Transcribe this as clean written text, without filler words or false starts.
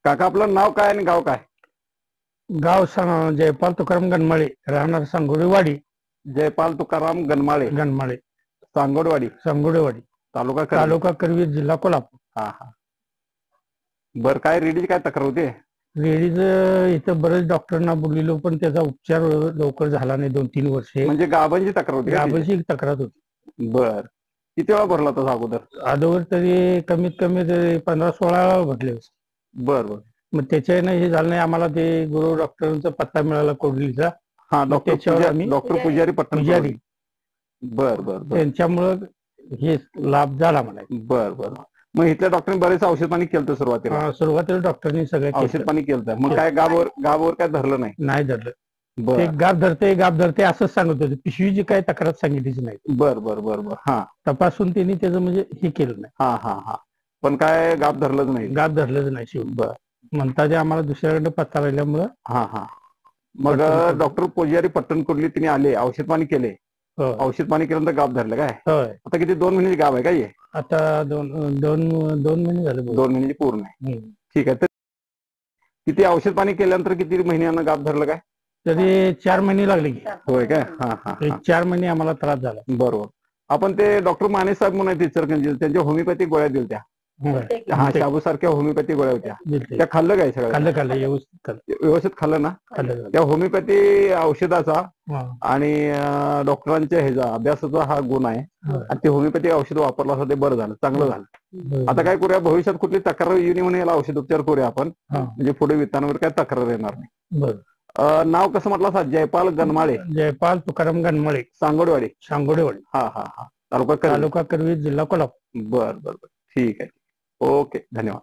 काका आपलं नाव काय आणि गाव काय? गाव जयपाल तुकाराम गणमाळे, राहणार सांगोडेवाडी. जयपाल तुकाराम गणमाळे, गणमाळे, सांगोडवाडी, सांगोडेवाडी, तालुका करवीर. तालुका करवीर, जिल्हा कोल्हापूर. हा हा. बर, काय रेडीची काय तक्रार होती? रेडीच इथं बरेच डॉक्टरांना बोललेलो पण त्याचा उपचार लवकर झाला नाही. 2-3 वर्षे म्हणजे गाभांची तक्रार होती का तिची? गाभीची तक्रार होती. बर, किती वेळा भरला होता अगोदर? अगोदर तरी कमीत कमी 15-16 वेळा भरले. बर बर. मग त्याच्याने हे झालं नाही. आम्हाला ते गुरु डॉक्टरांचा पत्ता मिळाला कोडलीचा. हा, डॉक्टर पुजारी पट्टण पुजारी. बर बर बर. त्यांच्यामुळं हे लाभ झाला मला. बर बर. मग इथल्या डॉक्टरांनी बरेच औषध पाणी केलं सुरुवातीला? सुरुवातीला डॉक्टरांनी सगळं औषध पाणी केलं. मग काय गावावर काय धरलं नाही? नाही धरलं. ते गाप धरते असंच सांगत होते. पिशवीची काय तक्रार सांगितलीच नाही. बर बर बर बर. हा, तपासून त्यांनी त्याचं म्हणजे हे केलं नाही. हा हा हा. पण काय गाप धरलंच नाही? गाप धरलंच नाही शिव. बर. म्हणता ते आम्हाला दुसऱ्याकडे पत्ता राहिल्यामुळं. हा हा. मग डॉक्टर पुजारी पट्टण कोडली तिने आले, औषध पाणी केले. औषध पाणी केल्यानंतर गाप धरलं काय? होय. आता किती 2 महिन्याची गाप आहे काय? आता 2 महिने झाले. 2 महिन्याची पूर्ण आहे. ठीक आहे. तर किती औषध पाणी केल्यानंतर किती महिन्यानं गाप धरलं काय? तरी 4 महिने लागले की. होय काय? हा हा. 4 महिने आम्हाला त्रास झाला. बरोबर. आपण ते डॉक्टर माने साहेब म्हणून त्यांच्या होमिओपॅथिक गोळ्या दिल्या. हा, शाबू सारख्या होमिओपॅथिक गोळ्या होत्या. त्या खाल्लं काय सगळं? खाल्लं व्यवस्थित खाल्लं ना? त्या होमिओपॅथी औषधाचा आणि डॉक्टरांच्या ह्याचा अभ्यासाचा हा गुण आहे. आणि ते होमिओपॅथिक औषध वापरलं असं ते बरं झालं, चांगलं झालं. आता काय करूया, भविष्यात कुठली तक्रार येऊ नये म्हणून याला औषध उपचार करूया आपण. म्हणजे पुढे वित्तांवर काय तक्रार येणार नाही. नाव कसं म्हटलं असा? जयपाल गणमाळे. जयपाल तुकाराम गणमाळे, सांगोडवाडी. सांगोडेवाडी. हा हा हा. तालुका करवीर, जिल्हा कोल्हापूर. बर बर बर. ठीक आहे. ओके, धन्यवाद.